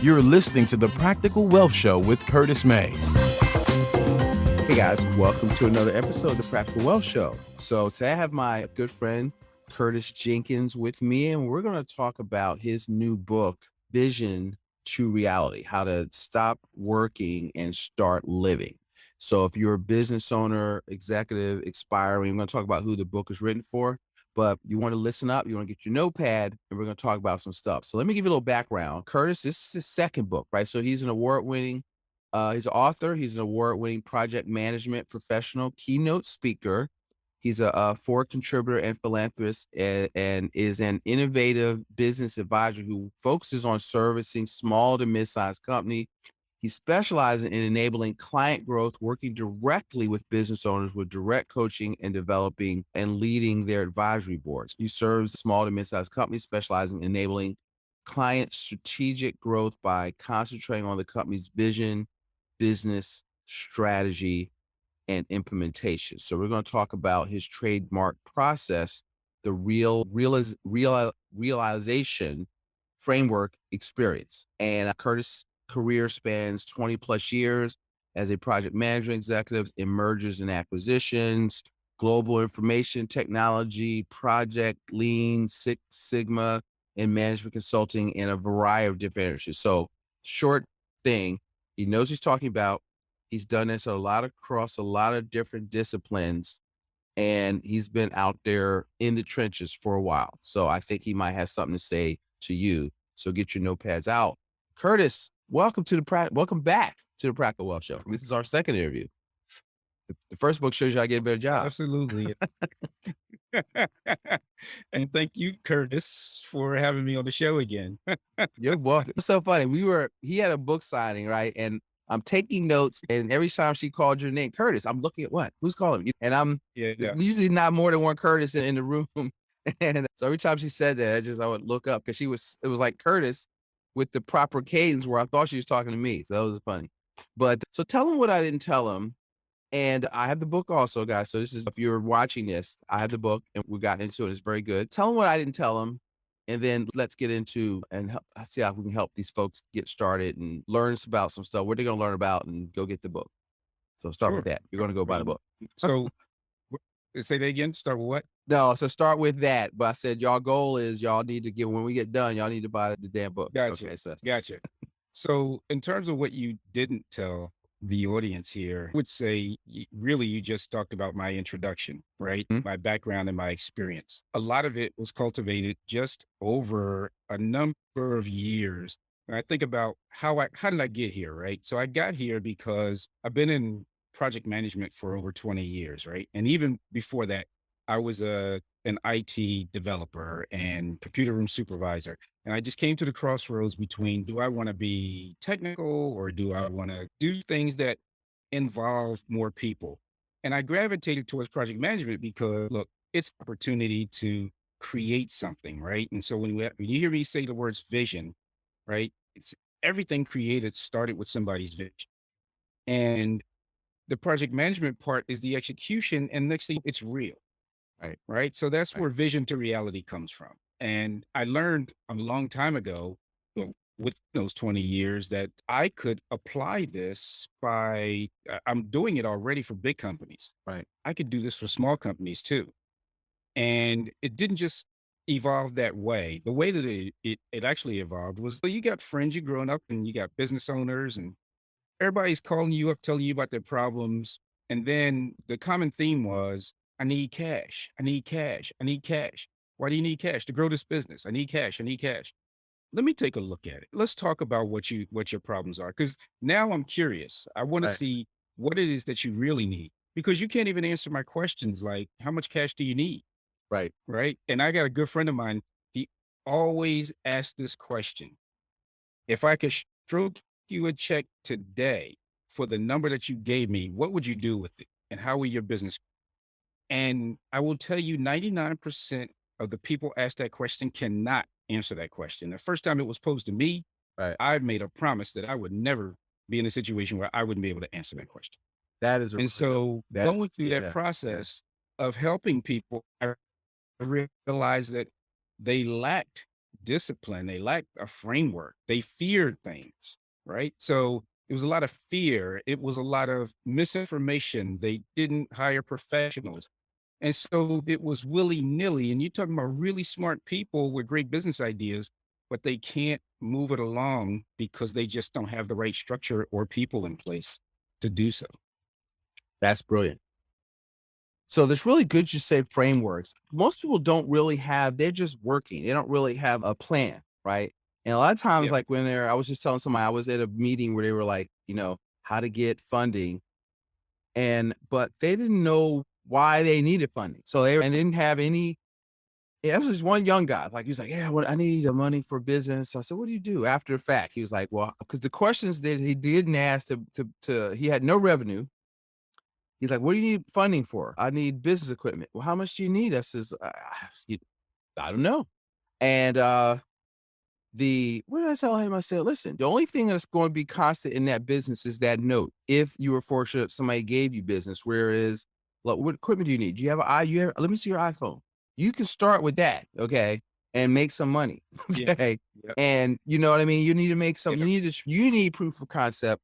You're listening to The Practical Wealth Show with Curtis May. Hey guys, welcome to another episode of The Practical Wealth Show. So today I have my good friend Curtis Jenkins with me, and we're going to talk about his new book, Vision to Reality: How to Stop Working and Start Living. So if you're a business owner, executive, aspiring, I'm going to talk about who the book is written for, but you want to listen up, you want to get your notepad, and we're going to talk about some stuff. So let me give you a little background. Curtis, this is his second book, right? So he's an award-winning, he's an author, he's an award-winning project management professional, keynote speaker. He's a Ford contributor and philanthropist, and is an innovative business advisor who focuses on servicing small to mid-sized companies. He specializes in enabling client growth, working directly with business owners with direct coaching and developing and leading their advisory boards. He serves small to mid-sized companies, specializing in enabling client strategic growth by concentrating on the company's vision, business strategy, and implementation. So we're going to talk about his trademark process, the realization framework experience. And Curtis' career spans 20 plus years as a project management executive in mergers and acquisitions, global information technology, project lean, Six Sigma, and management consulting in a variety of different areas. So short thing, he knows he's talking about. He's done this across a lot of different disciplines, and he's been out there in the trenches for a while. So I think he might have something to say to you. So get your notepads out. Curtis, welcome back to the Practical Wealth Show. This is our second interview. The first book shows you how to get a better job. Absolutely. And thank you, Curtis, for having me on the show again. You're welcome. It's so funny. He had a book signing, right? And I'm taking notes, and every time she called your name, Curtis, I'm looking at what? Who's calling you? And there's usually not more than one Curtis in the room. And so every time she said that, I would look up because it was like Curtis with the proper cadence where I thought she was talking to me. So that was funny. But so tell him what I didn't tell him. And I have the book also, guys. So this is, if you're watching this, I have the book and we got into it. It's very good. Tell him what I didn't tell him. And then let's get into and see how we can help these folks get started and learn about some stuff. What they're going to learn about and go get the book. So start with that. You're going to go buy the book. So say that again. Start with what? No, so start with that. But I said, y'all goal is y'all need to when we get done, y'all need to buy the damn book. Gotcha. Okay, Gotcha. So in terms of what you didn't tell the audience here, I would say really you just talked about my introduction, right? Mm-hmm. My background and my experience. A lot of it was cultivated just over a number of years. And I think about how did I get here, right? So I got here because I've been in project management for over 20 years, right? And even before that, I was an IT developer and computer room supervisor. And I just came to the crossroads between, do I want to be technical or do I want to do things that involve more people? And I gravitated towards project management because, look, it's an opportunity to create something, right? And so when you hear me say the words vision, right, it's everything created started with somebody's vision. And the project management part is the execution, and next thing, it's real. Right. So that's where vision to reality comes from. And I learned a long time ago, with those 20 years, that I could apply this I'm doing it already for big companies. Right. I could do this for small companies too. And it didn't just evolve that way. The way that it actually evolved was, well, you got friends, you're growing up and you got business owners and everybody's calling you up, telling you about their problems. And then the common theme was, I need cash. I need cash. I need cash. Why do you need cash? To grow this business. I need cash. I need cash. Let me take a look at it. Let's talk about what your problems are. Because now I'm curious. I want to see what it is that you really need. Because you can't even answer my questions like, how much cash do you need? Right. Right. And I got a good friend of mine. He always asks this question. If I could stroke you a check today for the number that you gave me, what would you do with it? And how will your business? And I will tell you 99% of the people asked that question cannot answer that question. The first time it was posed to me, I made a promise that I would never be in a situation where I wouldn't be able to answer that question. That is, going through that process of helping people, I realized that they lacked discipline. They lacked a framework. They feared things, right? So it was a lot of fear. It was a lot of misinformation. They didn't hire professionals. And so it was willy nilly. And you're talking about really smart people with great business ideas, but they can't move it along because they just don't have the right structure or people in place to do so. That's brilliant. So there's really good, you say, frameworks. Most people don't really have, they're just working. They don't really have a plan, right? And a lot of times, Yep. like when I was just telling somebody, I was at a meeting where they were like, how to get funding. But they didn't know why they needed funding. So and didn't have any, yeah, it was just one young guy. Like he was like, yeah, I need the money for business. I said, what do you do after the fact? He was like, well, because the questions that he didn't ask he had no revenue. He's like, "What do you need funding for?" "I need business equipment." "Well, how much do you need?" I says, I don't know." And, what did I tell him? I said, "Listen, the only thing that's going to be constant in that business is that note. If you were fortunate, somebody gave you business, whereas, look, what equipment do you need? Do you have an I you have let me see your iPhone. You can start with that, okay, and make some money, Yeah. okay? Yep. And you know what I mean? You need to make some Yep. you need proof of concept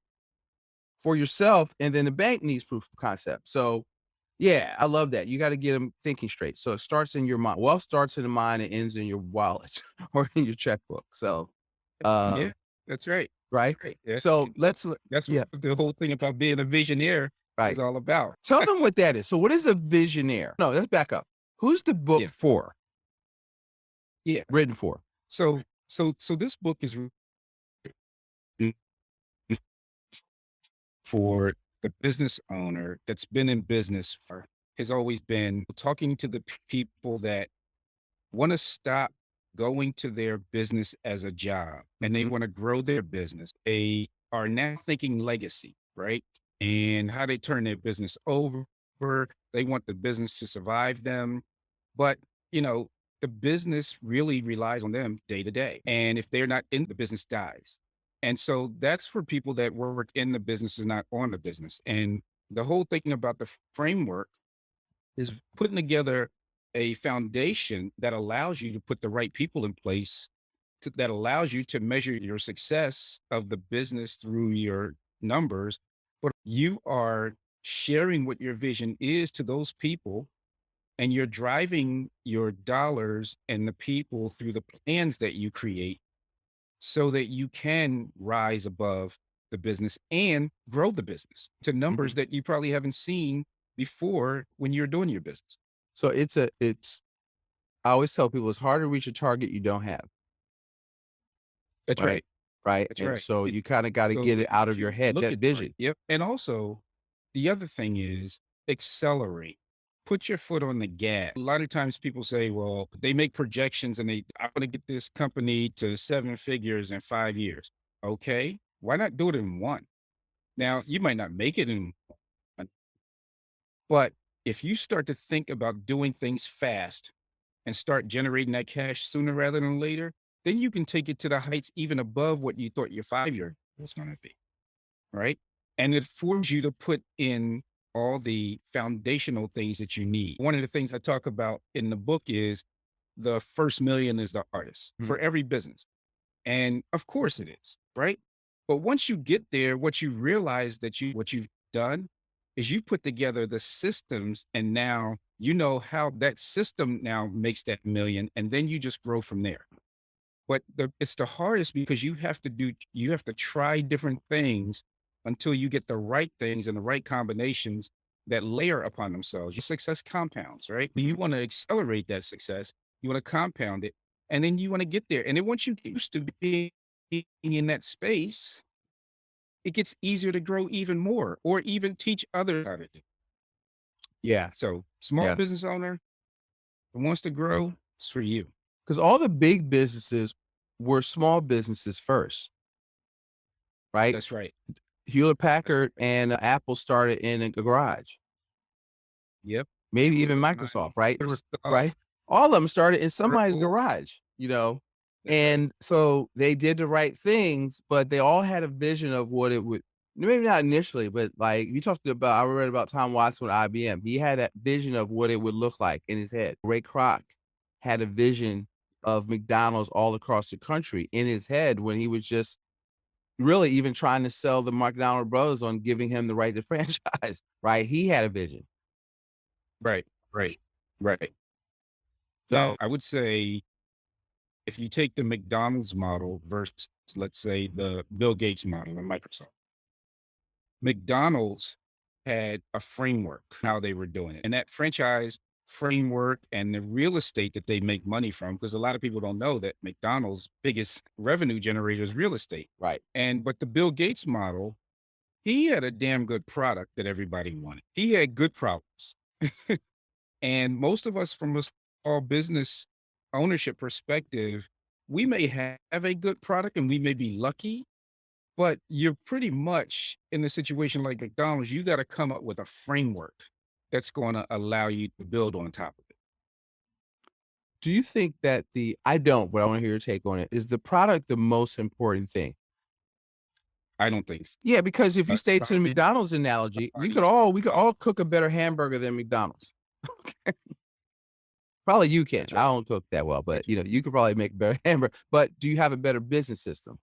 for yourself, and then the bank needs proof of concept. So, yeah, I love that. You got to get them thinking straight. So it starts in your mind. Wealth starts in the mind and ends in your wallet or in your checkbook. So, Yeah. um, That's right. right. That's right. Yeah. So That's yeah, what the whole thing about being a visionaire right. is all about. Tell them what that is. So, what is a visionaire? No, let's back up. Who's the book Yeah. for? Yeah. Written for? So this book is written for the business owner that's been in business for has always been talking to the people that want to stop going to their business as a job and they Mhm. want to grow their business. They are now thinking legacy, right? And how they turn their business over. They want the business to survive them. But, you know, the business really relies on them day to day. And if they're not in, the business dies. And so that's for people that work in the business is not on the business. And the whole thing about the framework is putting together a foundation that allows you to put the right people in place that allows you to measure your success of the business through your numbers, but you are sharing what your vision is to those people and you're driving your dollars and the people through the plans that you create so that you can rise above the business and grow the business to Mhm. numbers that you probably haven't seen before when you're doing your business. So I always tell people it's hard to reach a target you don't have, That's right? right. Right. That's And right. so you kind of got to So get it out of your you head, look that at right. vision. Yep. And also the other thing is accelerate. Put your foot on the gas. A lot of times people say, well, they make projections and I want to get this company to 7 figures in 5 years. Okay. Why not do it in one? Now, you might not make it in one, but if you start to think about doing things fast and start generating that cash sooner rather than later, then you can take it to the heights even above what you thought your 5 year was going to be. Right. And it forces you to put in all the foundational things that you need. One of the things I talk about in the book is the first million is the hardest Mhm. for every business. And of course it is, right? But once you get there, what you realize what you've done is you put together the systems and now you know how that system now makes that million and then you just grow from there. But it's the hardest because you have to try different things until you get the right things and the right combinations that layer upon themselves. Your success compounds, right? You want to accelerate that success, you want to compound it, and then you want to get there. And then once you get used to being in that space, it gets easier to grow even more or even teach others how to do. Yeah. So, small Yeah. business owner who wants to grow, it's for you. Because all the big businesses were small businesses first, right? That's right. Hewlett That's Packard right. and Apple started in a garage, Yep. maybe It was even my Microsoft, right? first thought. Right? All of them started in somebody's Right. garage. That's right. And so they did the right things, but they all had a vision of what it would, maybe not initially, but like you talked about, I read about Tom Watson with IBM. He had that vision of what it would look like in his head. Ray Kroc had a vision of McDonald's all across the country in his head when he was just really even trying to sell the McDonald brothers on giving him the right to franchise, right? He had a vision. Right, right, right. Now, So I would say if you take the McDonald's model versus, let's say, the Bill Gates model in Microsoft, McDonald's had a framework how they were doing it. And that franchise framework and the real estate that they make money from, because a lot of people don't know that McDonald's biggest revenue generator is real estate. right. But the Bill Gates model, he had a damn good product that everybody wanted. He had good problems. And most of us from a small business ownership perspective, we may have a good product and we may be lucky, but you're pretty much in a situation like McDonald's, you got to come up with a framework that's going to allow you to build on top of it. Do you think that I don't, but I want to hear your take on it. Is the product the most important thing? I don't think so. Yeah, because if you stay to the Sorry. McDonald's analogy, we Sorry. could all cook a better hamburger than McDonald's. Probably you can. That's I right. don't cook that well, but you could probably make a better hamburger. But do you have a better business system?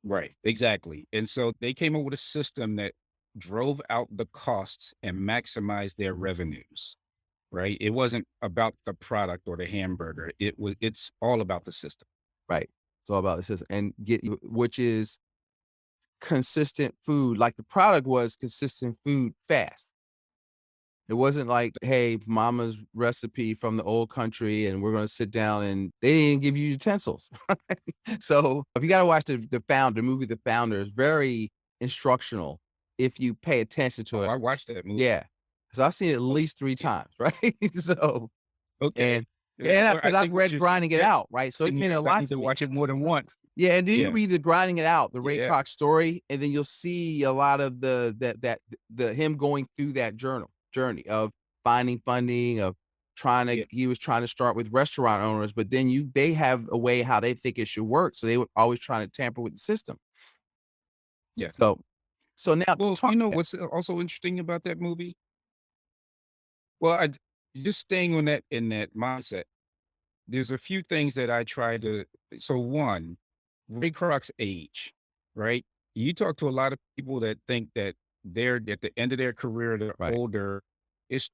Right. Exactly. And so they came up with a system that drove out the costs and maximized their revenues. Right. It wasn't about the product or the hamburger. It's all about the system. Right. It's all about the system and which is consistent food. Like the product was consistent food fast. It wasn't like, hey, mama's recipe from the old country and we're going to sit down and they didn't give you utensils. So if you got to watch the movie, The Founder is very instructional if you pay attention to Oh, it. I watched that movie. Yeah. So I've seen it at least 3 times, right? So, Okay. and Yeah, well, because I've what read you're Grinding It saying, Out, right? So it meant a I lot need to to me. watch it more than once. Yeah, and then you Yeah. read the Grinding It Out, the Ray Yeah. Kroc story, and then you'll see a lot of the him going through that journey of finding funding, of Yeah. he was trying to start with restaurant owners, but then they have a way how they think it should work. So they were always trying to tamper with the system. Yeah. So now Well, talk. what's also interesting about that movie? Well, just staying on that in that mindset, there's a few things that I try to. So one, Ray Kroc's age, right? You talk to a lot of people that think that they're at the end of their career, they're Right. older. It's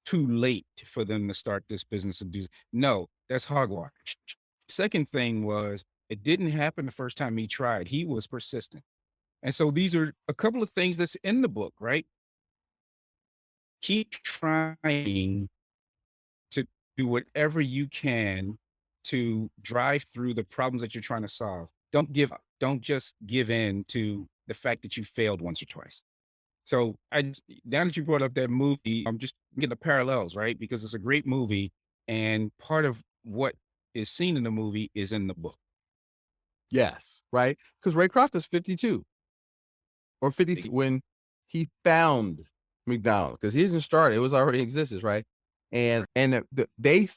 too late for them to start this business and do. No, that's hogwash. Second thing was it didn't happen the first time he tried. He was persistent. And so these are a couple of things that's in the book, right? Keep trying to do whatever you can to drive through the problems that you're trying to solve. Don't give up. Don't just give in to the fact that you failed once or twice. So now that you brought up that movie, I'm just getting the parallels, right? Because it's a great movie. And part of what is seen in the movie is in the book. Yes, right? Because Ray Kroc was 52 or 53 when he found McDonald's, because he didn't start it; it was already existence, right? And they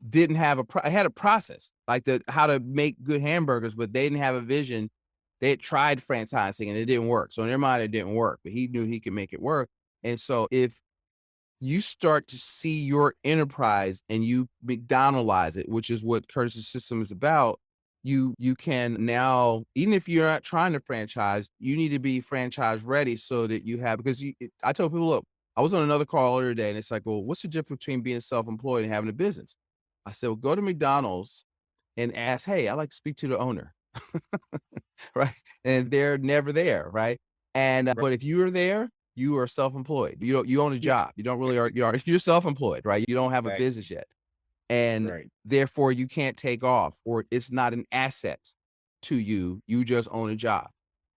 didn't have had a process like how to make good hamburgers, but they didn't have a vision. They had tried franchising and it didn't work. So in their mind, it didn't work, but he knew he could make it work. And so if you start to see your enterprise and you McDonaldize it, which is what Curtis's system is about, you can now, even if you're not trying to franchise, you need to be franchise ready so that you have, because I told people, look, I was on another call earlier today and it's like, well, what's the difference between being self-employed and having a business? I said, well, go to McDonald's and ask, hey, I'd like to speak to the owner. Right. And they're never there. Right. And, but if you are there, you are self-employed. You own a job. You don't really you're self-employed, right? You don't have a Right. business yet. And Right. therefore you can't take off, or it's not an asset to you. You just own a job.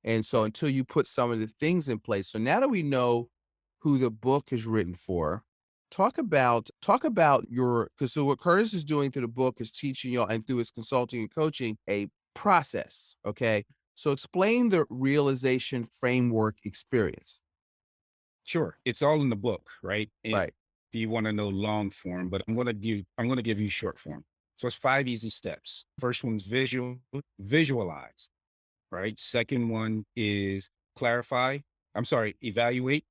And so until you put some of the things in place. So now that we know who the book is written for, talk about because so what Curtis is doing through the book is teaching y'all, and through his consulting and coaching, a process. Okay. So explain the realization framework experience. Sure. It's all in the book, right? And Right. if you want to know long form, but I'm going to give you short form. So it's 5 easy steps. First one's visualize, right? Second one is evaluate.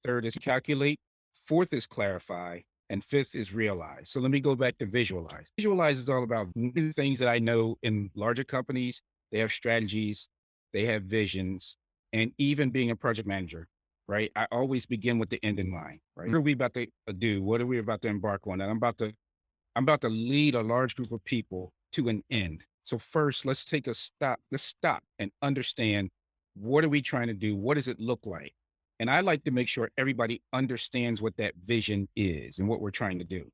Third is calculate. Fourth is clarify. And fifth is realize. So let me go back to visualize. Visualize is all about new things that I know in larger companies. They have strategies, they have visions, and even being a project manager, right? I always begin with the end in mind, right? What are we about to do? What are we about to embark on? And I'm about to lead a large group of people to an end. So first, let's take a stop. Let's stop and understand, what are we trying to do? What does it look like? And I like to make sure everybody understands what that vision is and what we're trying to do.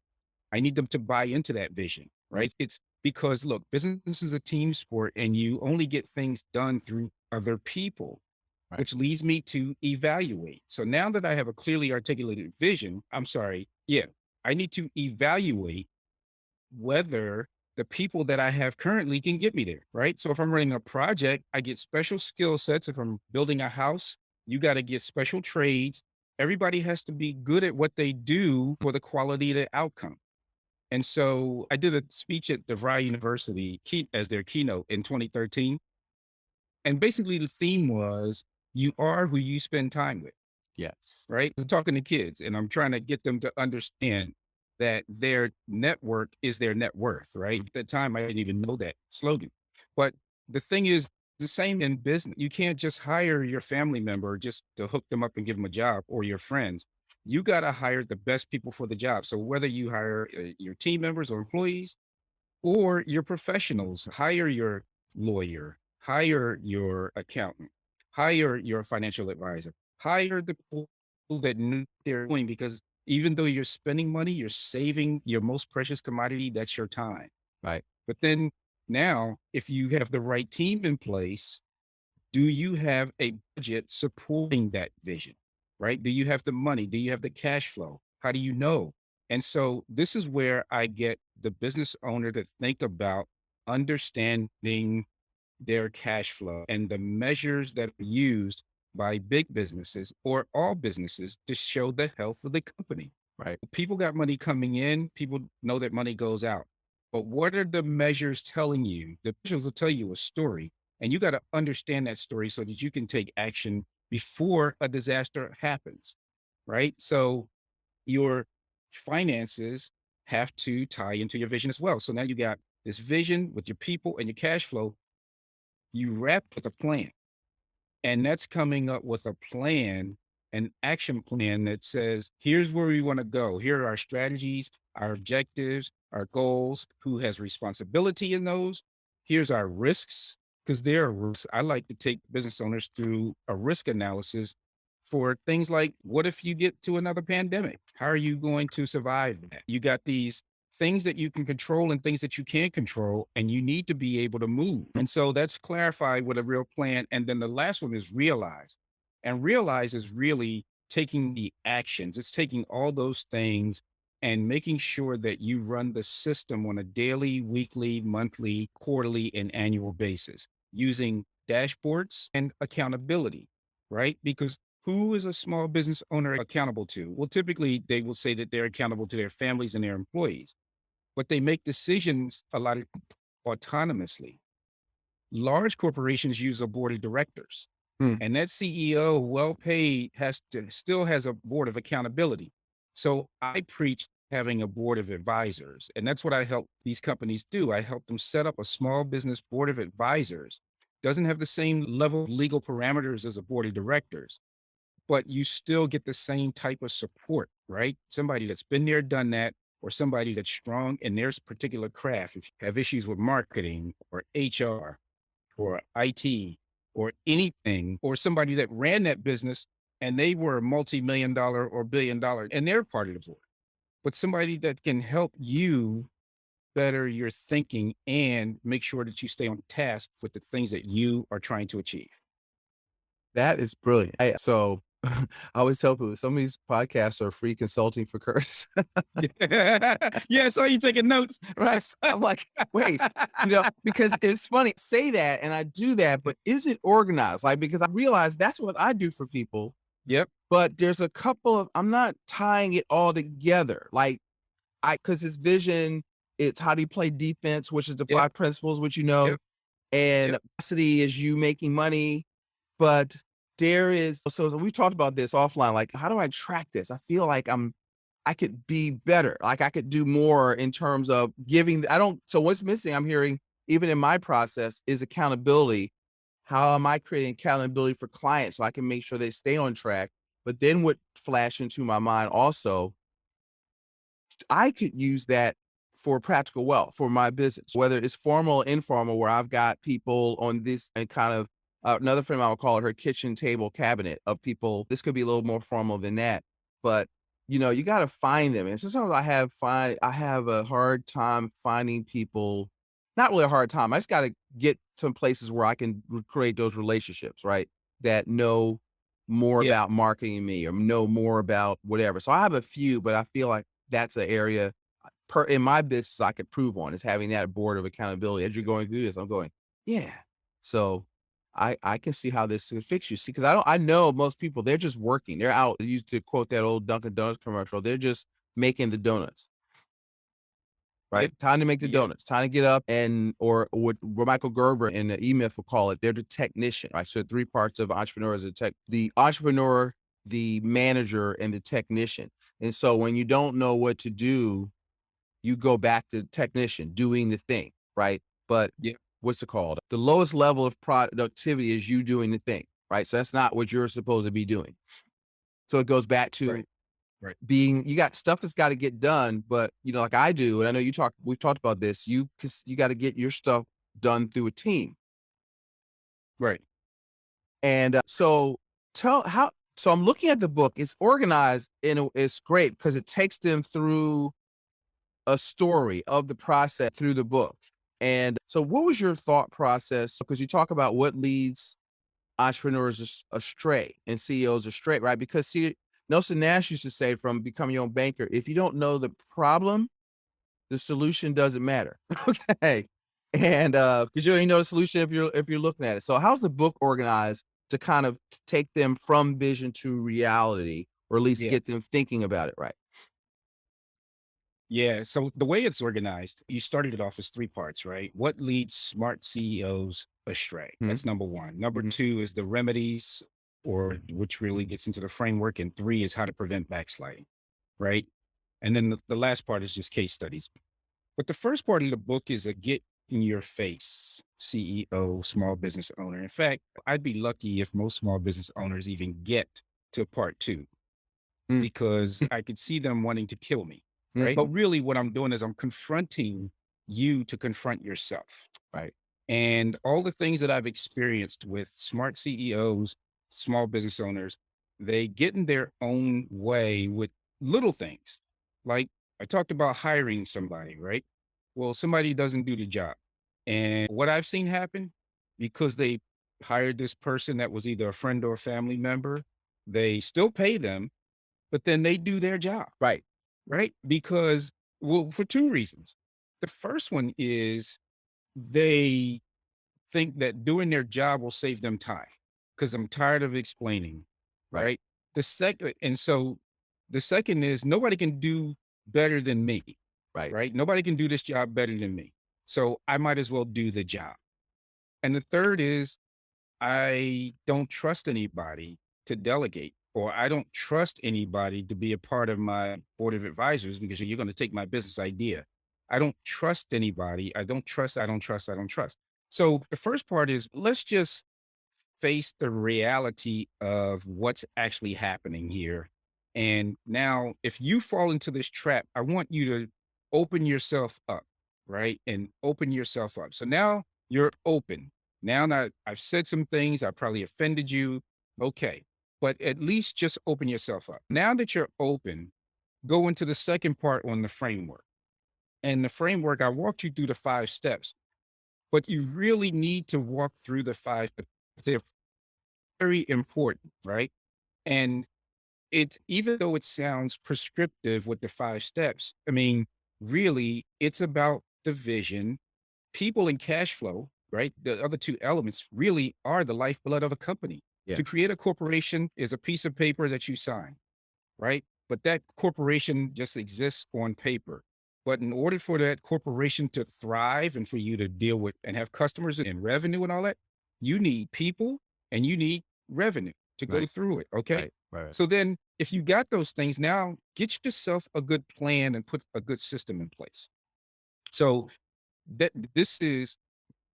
I need them to buy into that vision, right? It's because, look, business is a team sport and you only get things done through other people, Right. which leads me to evaluate. So now that I have a clearly articulated vision, I need to evaluate whether the people that I have currently can get me there, right? So if I'm running a project, I get special skill sets. If I'm building a house, you got to get special trades. Everybody has to be good at what they do for the quality of the outcome. And so I did a speech at DeVry University as their keynote in 2013. And basically the theme was, you are who you spend time with, Yes. right? I'm talking to kids and I'm trying to get them to understand that their network is their net worth, right? At the time, I didn't even know that slogan. But the thing is, the same in business. You can't just hire your family member just to hook them up and give them a job, or your friends. You got to hire the best people for the job. So whether you hire your team members or employees, or your professionals, hire your lawyer, hire your accountant, hire your financial advisor, hire the people that know what they're doing, because even though you're spending money, you're saving your most precious commodity, that's your time. Right. But then now, if you have the right team in place, do you have a budget supporting that vision, right? Do you have the money? Do you have the cash flow? How do you know? And so this is where I get the business owner to think about understanding their cash flow and the measures that are used by big businesses or all businesses to show the health of the company. Right. People got money coming in, people know that money goes out. But what are the measures telling you? The measures will tell you a story, and you got to understand that story so that you can take action before a disaster happens, right? So your finances have to tie into your vision as well. So now you got this vision with your people and your cash flow. You wrap with a plan, and that's coming up with a plan, an action plan that says, here's where we want to go. Here are our strategies, our objectives, our goals, who has responsibility in those. Here's our risks, because there are risks. I like to take business owners through a risk analysis for things like, what if you get to another pandemic? How are you going to survive that? You got these things that you can control and things that you can't control, and you need to be able to move. And so that's clarified with a real plan. And then the last one is realize. And realize is really taking the actions. It's taking all those things and making sure that you run the system on a daily, weekly, monthly, quarterly, and annual basis using dashboards and accountability, right? Because who is a small business owner accountable to? Well, typically they will say that they're accountable to their families and their employees, but they make decisions a lot autonomously. Large corporations use a board of directors, and that CEO, well paid, still has a board of accountability. So I preach having a board of advisors, and that's what I help these companies do. I help them set up a small business board of advisors. Doesn't have the same level of legal parameters as a board of directors, but you still get the same type of support, right? Somebody that's been there, done that, or somebody that's strong in their particular craft. If you have issues with marketing or HR or IT or anything, or somebody that ran that business and they were a multi-million-dollar or billion-dollar and they're part of the board, but somebody that can help you better your thinking and make sure that you stay on task with the things that you are trying to achieve. That is brilliant. I always tell people some of these podcasts are free consulting for Curtis. Yeah, so you taking notes. Right. So I'm like, wait, because it's funny, say that and I do that, but is it organized? Like, because I realize that's what I do for people. Yep. But there's a couple of, I'm not tying it all together. Like cause his vision, it's how do you play defense, which is the 5 principles, which and capacity is you making money. But there is, so we talked about this offline, like, how do I track this? I feel like I'm I could be better. Like I could do more in terms of giving. So what's missing, I'm hearing, even in my process, is accountability. How am I creating accountability for clients so I can make sure they stay on track? But then what flashed into my mind also, I could use that for practical wealth for my business, whether it's formal or informal, where I've got people on this and kind of another friend I would call it her kitchen table cabinet of people. This could be a little more formal than that, but you got to find them. And sometimes I have a hard time finding people, not really a hard time. I just got to get some places where I can create those relationships, right? That know more Yeah. about marketing than me or know more about whatever. So I have a few, but I feel like that's an area in my business I could prove on, is having that board of accountability. As you're going through this, I'm going, yeah. So I can see how this could fix you. See, because I know most people, they're just working. They're out. I used to quote that old Dunkin' Donuts commercial. They're just making the donuts, Yeah. right? Time to make the Yeah. donuts. Time to get up or what Michael Gerber in the E-Myth will call it, they're the technician, right? So 3 parts of entrepreneurs: the entrepreneur, the manager, and the technician. And so when you don't know what to do, you go back to technician doing the thing, right? But Yeah. what's it called? The lowest level of productivity is you doing the thing, right? So that's not what you're supposed to be doing. So it goes back to Right. Right. you got stuff that's got to get done, but like I do, and I know we've talked about this, cause you got to get your stuff done through a team. Right. And so I'm looking at the book, it's organized and it's great because it takes them through a story of the process through the book. And so what was your thought process? Because you talk about what leads entrepreneurs astray and CEOs astray, right? Because see, Nelson Nash used to say, from Becoming Your Own Banker, if you don't know the problem, the solution doesn't matter. Okay. And because you already know the solution if you're looking at it. So how's the book organized to kind of take them from vision to reality, or at least Yeah. get them thinking about it, right? Yeah. So the way it's organized, you started it off as 3 parts, right? What leads smart CEOs astray? Mhm. That's number 1. Number Mhm. 2 is the remedies, or which really gets into the framework. And 3 is how to prevent backsliding, right? And then the last part is just case studies. But the first part of the book is a get in your face CEO, small business owner. In fact, I'd be lucky if most small business owners even get to part 2, Mm. because I could see them wanting to kill me. Right. But Mhm. really what I'm doing is I'm confronting you to confront yourself. Right. And all the things that I've experienced with smart CEOs, small business owners, they get in their own way with little things. Like I talked about hiring somebody, right? Well, somebody doesn't do the job. And what I've seen happen, because they hired this person that was either a friend or a family member, they still pay them, but then they do their job. Right. Right? Because, well, for 2 reasons. The first one is they think that doing their job will save them time, because I'm tired of explaining, Right. right? The second is nobody can do better than me, Right. right? Nobody can do this job better than me. So I might as well do the job. And the third is I don't trust anybody to delegate, or I don't trust anybody to be a part of my board of advisors, because you're going to take my business idea. I don't trust anybody. I don't trust. I don't trust. I don't trust. So the first part is, let's just face the reality of what's actually happening here. And now, if you fall into this trap, I want you to open yourself up, right? And open yourself up. So now you're open. Now that I've said some things, I probably offended you. Okay. But at least just open yourself up. Now that you're open, go into the second part on the framework. And the framework, I walked you through the 5 steps, but you really need to walk through the 5 steps. They're very important, right? And it, even though it sounds prescriptive with the 5 steps, I mean, really, it's about the vision, people, and cash flow, right? The other 2 elements really are the lifeblood of a company. Yeah. To create a corporation is a piece of paper that you sign, right? But that corporation just exists on paper. But in order for that corporation to thrive and for you to deal with and have customers and revenue and all that, you need people and you need revenue to go Right. through it. Okay. Right. So then if you got those things, now get yourself a good plan and put a good system in place. So that this is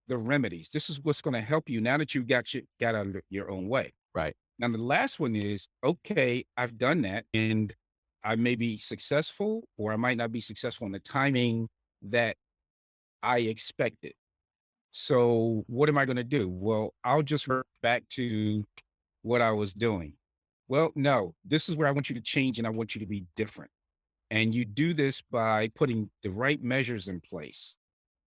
the remedies. This is what's going to help you now that you got out of your own way. Right. Now the last one is, okay, I've done that and I may be successful or I might not be successful in the timing that I expected. So what am I going to do? Well, I'll just revert back to what I was doing. Well, no, this is where I want you to change and I want you to be different. And you do this by putting the right measures in place.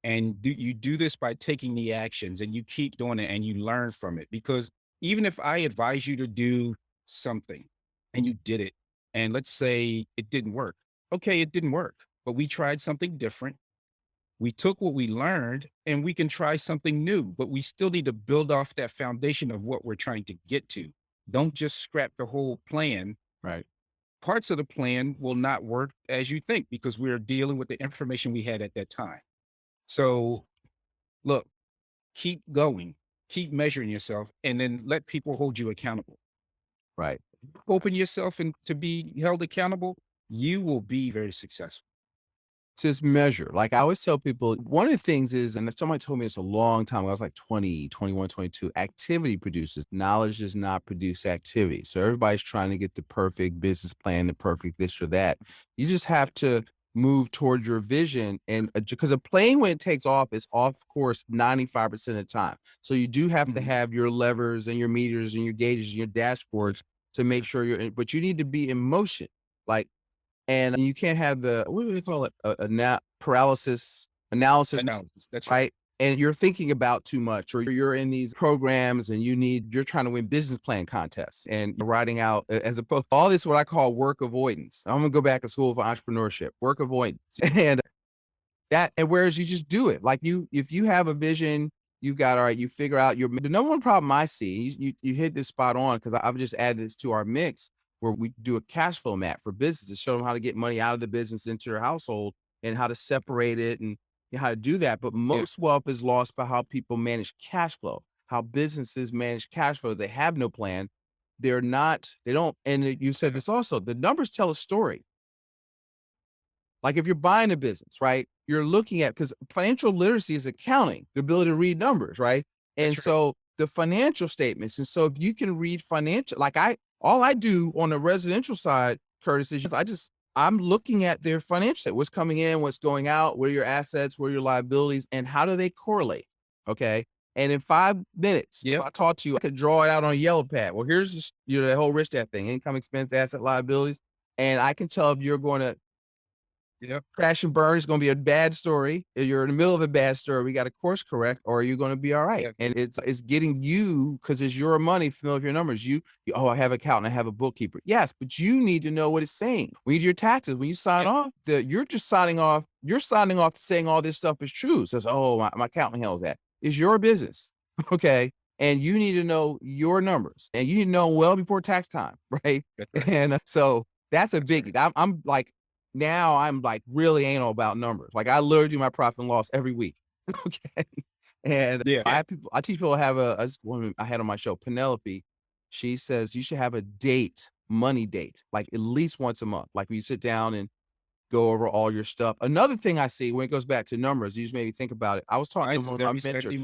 And you do this by taking the actions and you keep doing it and you learn from it. Because even if I advise you to do something and you did it, and let's say it didn't work. Okay, it didn't work, but we tried something different. We took what we learned and we can try something new, but we still need to build off that foundation of what we're trying to get to. Don't just scrap the whole plan. Right. Parts of the plan will not work as you think because we're dealing with the information we had at that time. So look, keep going, keep measuring yourself, and then let people hold you accountable. Right. Open yourself and to be held accountable, you will be very successful. Just measure. Like I always tell people, one of the things is, and somebody told me this a long time ago, I was like 20, 21, 22, activity produces, knowledge does not produce activity. So everybody's trying to get the perfect business plan, the perfect this or that. You just have to move towards your vision. And because a plane, when it takes off, is off course 95% of the time. So you do have to have your levers and your meters and your gauges and your dashboards to make sure you're in, but you need to be in motion. Like, and you can't have the, what do they call it? Paralysis analysis, Analysis. That's right. right? And you're thinking about too much, or you're in these programs and you're trying to win business plan contests and you're writing out as opposed all this, what I call work avoidance. I'm gonna go back to school for entrepreneurship, work avoidance. And whereas you just do it, like if you have a vision, you've got, all right, you figure out the number one problem I see, you hit this spot on because I've just added this to our mix where we do a cash flow map for businesses, show them how to get money out of the business into their household and how to separate it and how to do that. But most wealth is lost by how people manage cash flow, how businesses manage cash flow. They have no plan. They don't, and you said this also, the numbers tell a story. Like if you're buying a business, right? You're looking at, because financial literacy is accounting, the ability to read numbers, right? And so the financial statements. And so if you can read financial, like all I do on the residential side, Curtis, is I'm looking at their financial statement, what's coming in, what's going out, what are your assets, what are your liabilities, and how do they correlate? Okay. And in 5 minutes, if I talk to you, I could draw it out on a yellow pad. Well, here's just, the whole rich dad thing, income, expense, asset, liabilities. And I can tell if you're going to crash and burn is going to be a bad story. If you're in the middle of a bad story, we got to course correct, or are you going to be all right? And it's getting you, because it's your money, familiar with your numbers. Oh, I have an accountant, I have a bookkeeper. Yes, but you need to know what it's saying. When you do your taxes, when you sign off, you're just signing off. You're signing off saying all this stuff is true. Says, oh, my accountant handles that. It's your business, okay? And you need to know your numbers, and you need to know well before tax time, right? And so that's a biggie. I'm like, now I'm like really anal about numbers. Like I literally do my profit and loss every week. Okay. And I teach people to have this woman I had on my show, Penelope. She says you should have a money date, like at least once a month. Like we sit down and go over all your stuff. Another thing I see when it goes back to numbers, you just made me think about it. I was talking to one of my mentors.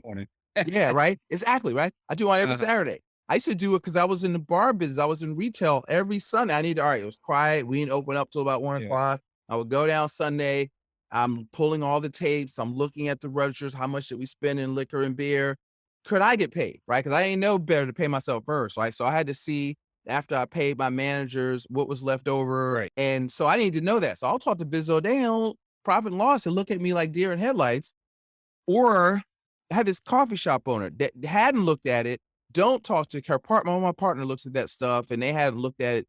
Yeah, right. Exactly. Right. I do it every Saturday. I used to do it because I was in the bar business. I was in retail every Sunday. All right, it was quiet. We didn't open up till about 1 o'clock. I would go down Sunday. I'm pulling all the tapes. I'm looking at the registers. How much did we spend in liquor and beer? Could I get paid? Right. Because I ain't know better to pay myself first. Right. So I had to see after I paid my managers what was left over. Right. And so I need to know that. So I'll talk to Bizzo. They don't profit and loss and look at me like deer in headlights. Or I had this coffee shop owner that hadn't looked at it. Don't talk to her partner. My partner looks at that stuff and they hadn't looked at it.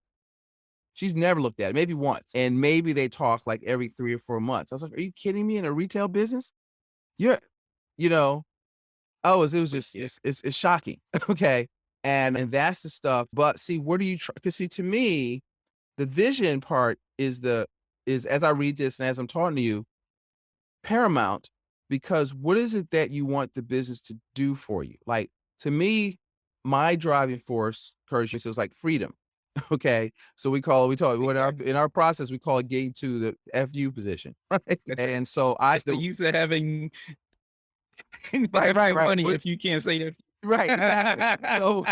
She's never looked at it, maybe once. And maybe they talk like every 3 or 4 months. I was like, are you kidding me? In a retail business? It was just, it's shocking. Okay. And that's the stuff. But see, what do you try? Because see, to me, the vision part is as I read this and as I'm talking to you, paramount, because what is it that you want the business to do for you? Like, to me, my driving force, Curtis, is like freedom. Okay. So we call it in our process, we call it getting to the FU position. Right. That's And so that's the use of having right. money if you can't say Right. Exactly. that. So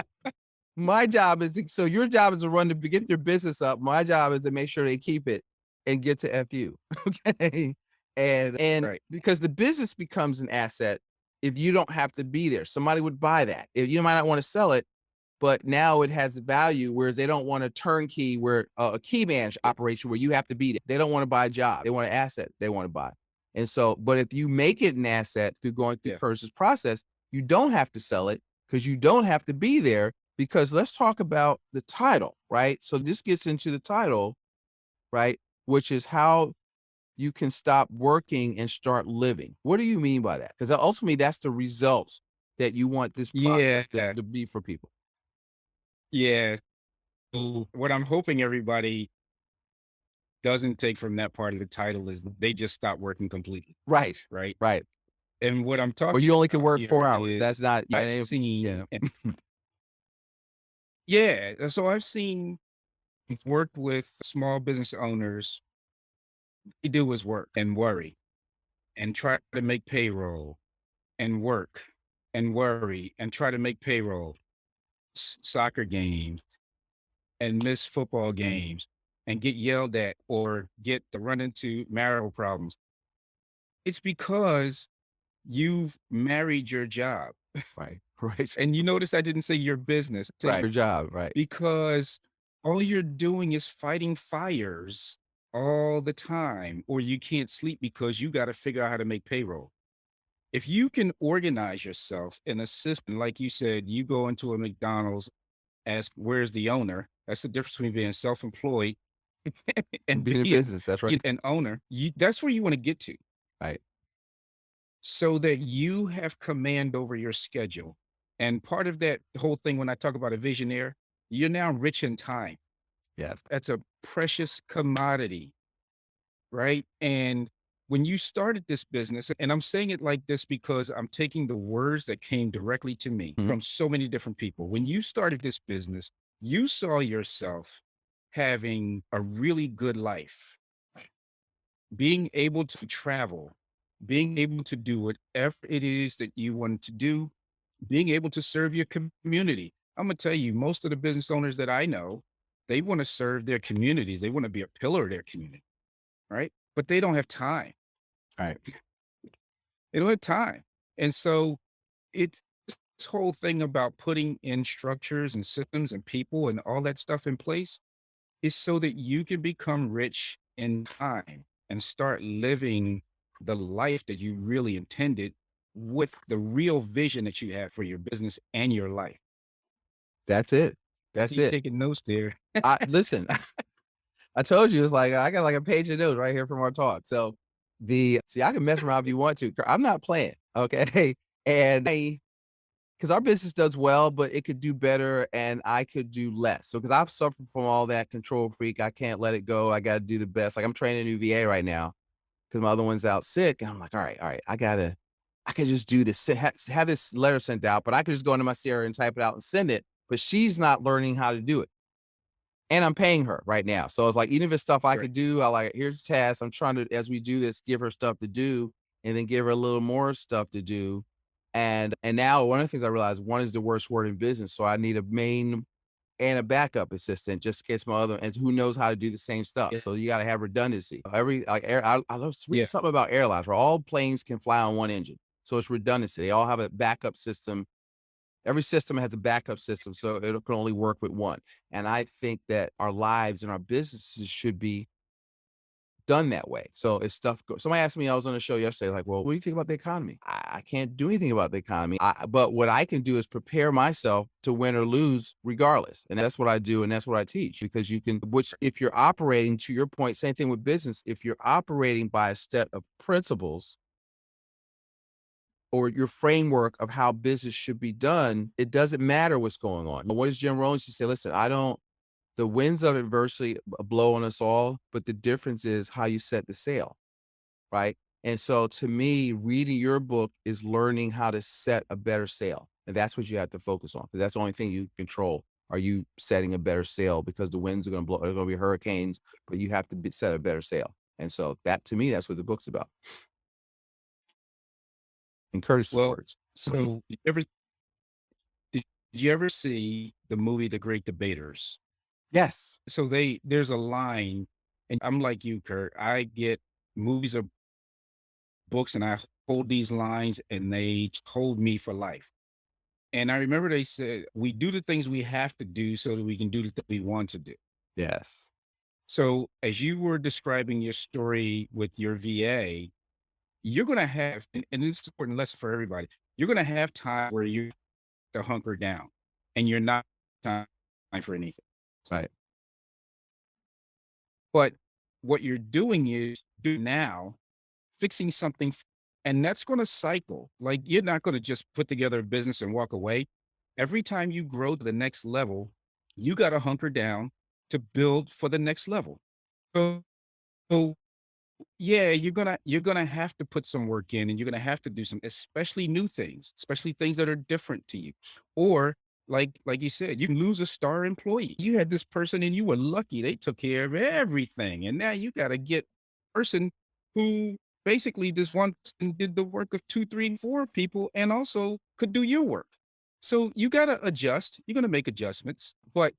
my job is so your job is to get your business up. My job is to make sure they keep it and get to FU. Okay. And Right. because the business becomes an asset if you don't have to be there. Somebody would buy that. If you might not want to sell it, but now it has value, whereas they don't want a turnkey where a key managed operation where you have to be there. They don't want to buy a job. They want an asset they want to buy. And so, but if you make it an asset through going through Yeah. Curtis's process, you don't have to sell it because you don't have to be there. Because let's talk about the title, right? So this gets into the title, right? Which is how you can stop working and start living. What do you mean by that? Because ultimately that's the result that you want this Yeah. process to be for people. Yeah. So what I'm hoping everybody doesn't take from that part of the title is they just stop working completely, Right. right? Right. And what I'm Or talking you only can about work here 4 hours. is That's not, I've yeah. seen, yeah. So I've seen, worked with small business owners. They do is work and worry and try to make payroll and work and worry and try to make payroll, soccer games and miss football games and get yelled at or get to run into marital problems. It's because you've married your job. Right. Right. And you notice I didn't say your business, I said Your job. Right. because all you're doing is fighting fires all the time, or you can't sleep because you got to figure out how to make payroll. If you can organize yourself in a system, like you said, you go into a McDonald's, ask, where's the owner? That's the difference between being self-employed and Being in being business. That's right. an owner. That's where you want to get to Right. so that you have command over your schedule. And part of that whole thing, when I talk about a visionaire, you're now rich in time. Yes. That's a precious commodity, right? And when you started this business, and I'm saying it like this because I'm taking the words that came directly to me Mhm. from so many different people. When you started this business, you saw yourself having a really good life, being able to travel, being able to do whatever it is that you wanted to do, being able to serve your community. I'm going to tell you, most of the business owners that I know, they want to serve their communities. They want to be a pillar of their community, right? But they don't have time. Right. They don't have time. And so it's this whole thing about putting in structures and systems and people and all that stuff in place is so that you can become rich in time and start living the life that you really intended with the real vision that you have for your business and your life. That's it. I see That's you it. taking notes there. I listen. I told you it's like I got like a page of notes right here from our talk. So I can mess around if you want to. I'm not playing. Okay. And because our business does well, but it could do better and I could do less. So because I've suffered from all that control freak, I can't let it go. I got to do the best. Like I'm training a new VA right now because my other one's out sick. And I'm like, all right, I could just do this, have this letter sent out, but I could just go into my CRM and type it out and send it. But she's not learning how to do it. And I'm paying her right now. So it's like, even if it's stuff I Right. could do, I like, here's the task. I'm trying to, as we do this, give her stuff to do and then give her a little more stuff to do. And now one of the things I realized, one is the worst word in business. So I need a main and a backup assistant just in case my other, and who knows how to do the same stuff. Yeah. So you got to have redundancy. I was reading Yeah. something about airlines where all planes can fly on one engine. So it's redundancy. They all have a backup system. Every system has a backup system, so it can only work with one. And I think that our lives and our businesses should be done that way. So if stuff goes, somebody asked me, I was on a show yesterday, like, well, what do you think about the economy? I can't do anything about the economy. But what I can do is prepare myself to win or lose regardless. And that's what I do. And that's what I teach because you can, which if you're operating to your point, same thing with business, if you're operating by a set of principles or your framework of how business should be done, it doesn't matter what's going on. What does Jim Rohn used to say? Listen, the winds of adversity blow on us all, but the difference is how you set the sail, right? And so to me, reading your book is learning how to set a better sail. And that's what you have to focus on, because that's the only thing you control. Are you setting a better sail? Because the winds are going to blow, there are going to be hurricanes, but you have to set a better sail. And so that, to me, that's what the book's about. In Curtis's Well, words. so did you ever see the movie The Great Debaters? Yes. So there's a line, and I'm like you, Kurt. I get movies or books and I hold these lines and they hold me for life. And I remember they said, we do the things we have to do so that we can do the things we want to do. Yes. So as you were describing your story with your VA, you're going to have, and this is an important lesson for everybody, you're going to have time where you have to hunker down and you're not time for anything. Right. But what you're doing is now fixing something, and that's going to cycle. Like, you're not going to just put together a business and walk away. Every time you grow to the next level, you got to hunker down to build for the next level. So yeah, you're gonna have to put some work in, and you're gonna have to do some, especially new things, especially things that are different to you. Or like you said, you can lose a star employee. You had this person and you were lucky they took care of everything. And now you gotta get a person who basically this one person did the work of two, three, four people and also could do your work. So you gotta adjust. You're gonna make adjustments, but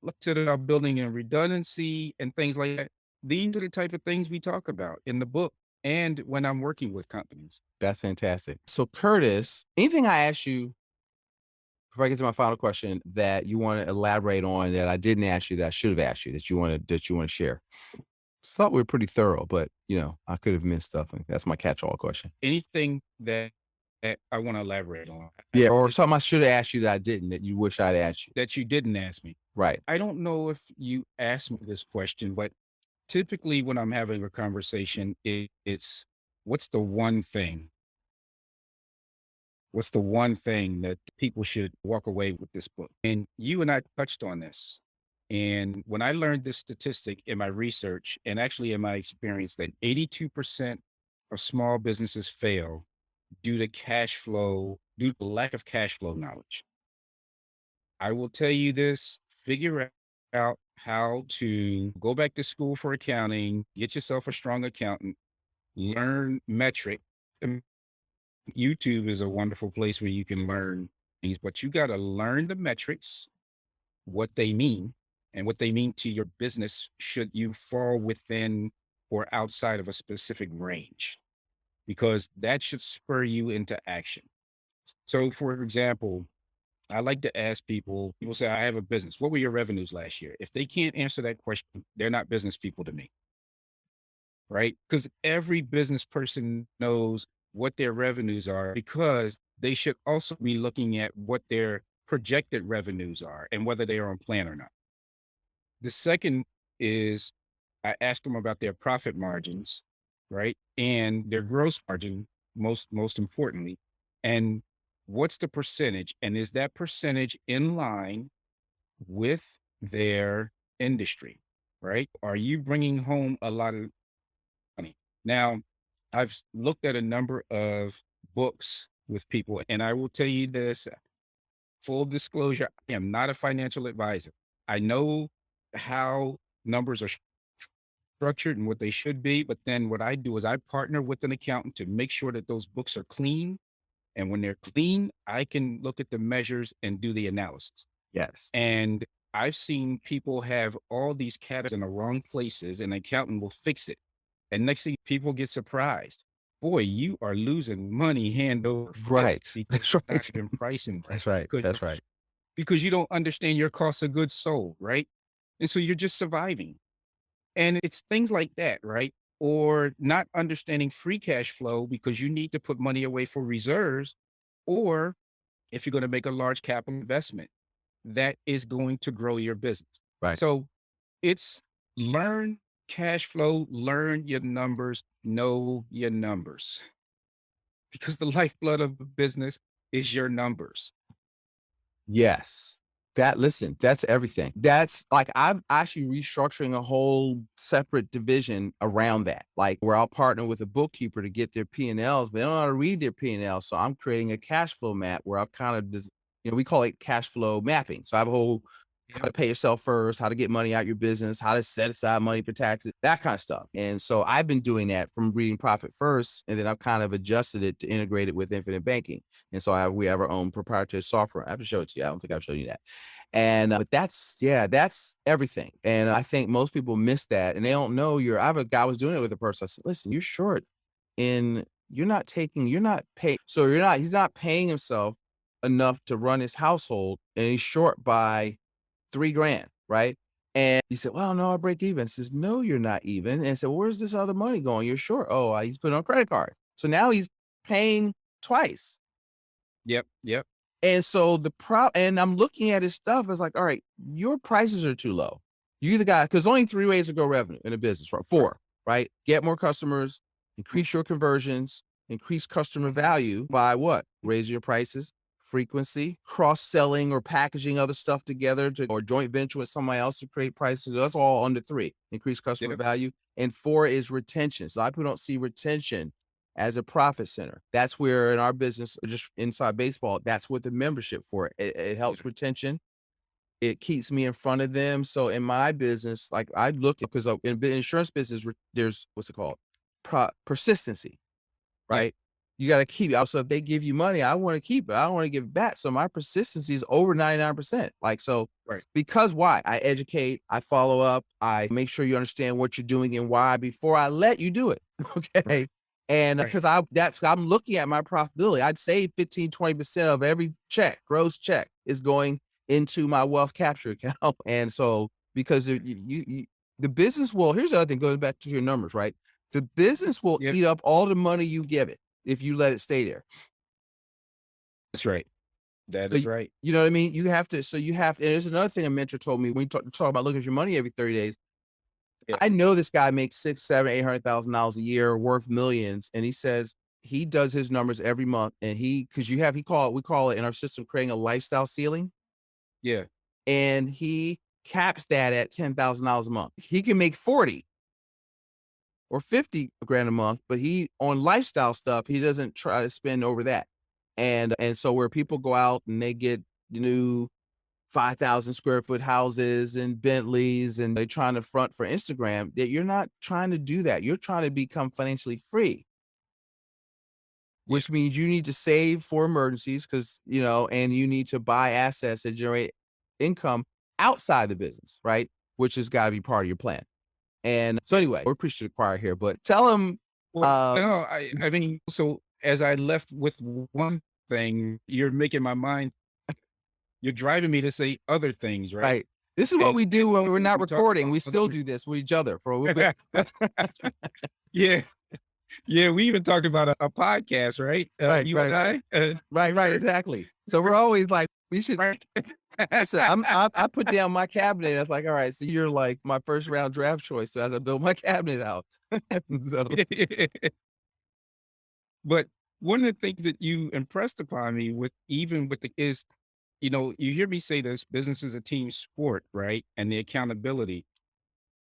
let's say about building in redundancy and things like that. These are the type of things we talk about in the book and when I'm working with companies. That's fantastic. So Curtis, anything I ask you before I get to my final question that you want to elaborate on that I didn't ask you that I should have asked you that you want to share? I thought we were pretty thorough, but I could have missed stuff. And that's my catch-all question. Anything that I want to elaborate on. Yeah, or something I should have asked you that I didn't, that you wish I'd asked you. That you didn't ask me. Right. I don't know if you asked me this question, but typically when I'm having a conversation, it's what's the one thing? What's the one thing that people should walk away with this book? And you and I touched on this. And when I learned this statistic in my research and actually in my experience, that 82% of small businesses fail due to lack of cash flow knowledge. I will tell you this, figure out how to go back to school for accounting, get yourself a strong accountant, learn metric. YouTube is a wonderful place where you can learn things, but you got to learn the metrics, what they mean, and what they mean to your business should you fall within or outside of a specific range, because that should spur you into action. So, for example, I like to ask people say, I have a business. What were your revenues last year? If they can't answer that question, they're not business people to me, right? Because every business person knows what their revenues are, because they should also be looking at what their projected revenues are and whether they are on plan or not. The second is I ask them about their profit margins, right? And their gross margin, most importantly. And what's the percentage? And is that percentage in line with their industry, right? Are you bringing home a lot of money? Now, I've looked at a number of books with people, and I will tell you this, full disclosure, I am not a financial advisor. I know how numbers are structured and what they should be, but then what I do is I partner with an accountant to make sure that those books are clean. And when they're clean, I can look at the measures and do the analysis. Yes. And I've seen people have all these categories in the wrong places, and an accountant will fix it. And next thing, people get surprised. Boy, you are losing money hand over fist. Right. That's right. not even pricing. That's right. That's right. Because you don't understand your cost of goods sold, right? And so you're just surviving. And it's things like that, right? Or not understanding free cash flow because you need to put money away for reserves, or if you're going to make a large capital investment that is going to grow your business. Right. So it's learn cash flow, learn your numbers, know your numbers, because the lifeblood of the business is your numbers. Yes. That's everything. That's like, I'm actually restructuring a whole separate division around that. Like, where I'll partner with a bookkeeper to get their P&Ls, but they don't know how to read their P&Ls. So I'm creating a cash flow map where I've kind of we call it cash flow mapping. So I have a whole how to pay yourself first, how to get money out your business, how to set aside money for taxes, that kind of stuff. And so I've been doing that from reading Profit First, and then I've kind of adjusted it to integrate it with infinite banking. And so we have our own proprietary software. I have to show it to you. I don't think I've shown you that. And but that's everything. And I think most people miss that, and they don't know I have a guy was doing it with a person. I said, listen, you're short in you're not paying. So he's not paying himself enough to run his household, and he's short by $3,000, right? And he said, well, no, I break even. I says, no, you're not even. And I said, well, where's this other money going? You're short. Oh, he's put it on credit card. So now he's paying twice. Yep. And so and I'm looking at his stuff. It's like, all right, your prices are too low. You the guy, because only 3 ways to grow revenue in a business, right? 4, right? Get more customers, increase your conversions, increase customer value by what? Raise your prices, frequency, cross-selling or packaging other stuff together or joint venture with somebody else to create prices. That's all under 3. Increase customer value. And 4 is retention. So a lot of people don't see retention as a profit center. That's where in our business, just inside baseball, that's what the membership for it. It helps retention. It keeps me in front of them. So in my business, like I look at, because in the insurance business, there's what's it called? Persistency, right? You got to keep it. So if they give you money, I want to keep it. I don't want to give it back. So my persistency is over 99%. Like, so because why? I educate, I follow up, I make sure you understand what you're doing and why before I let you do it. Okay. And because I'm looking at my profitability, I'd say 15-20% of every gross check is going into my wealth capture account. And so because the business will, here's the other thing, going back to your numbers, right? The business will eat up all the money you give it if you let it stay there. That's right. That is right. You know what I mean? You have to, and there's another thing a mentor told me when you talk about looking at your money every 30 days. I know this guy makes $600,000, $700,000, $800,000 a year, worth millions. And he says he does his numbers every month. And we call it in our system, creating a lifestyle ceiling. Yeah. And he caps that at $10,000 a month. He can make 40 or 50 grand a month, but on lifestyle stuff, he doesn't try to spend over that. And so where people go out and they get new 5,000 square foot houses and Bentleys, and they're trying to front for Instagram, that you're not trying to do that. You're trying to become financially free, which means you need to save for emergencies and you need to buy assets that generate income outside the business, right? Which has got to be part of your plan. And so anyway, we're preaching to the choir here, but tell them. I mean, so as I left with one thing, you're making my mind, you're driving me to say other things, right? Right. This is what we do when we're not recording. We still do this with each other for a little bit. Yeah. Yeah. We even talked about a podcast, right? You and I. Right. Exactly. So we're always like, we should. So I put down my cabinet. I was like, all right, so you're like my first round draft choice. So as I build my cabinet out. But one of the things that you impressed upon me is, you hear me say this, business is a team sport, right? And the accountability.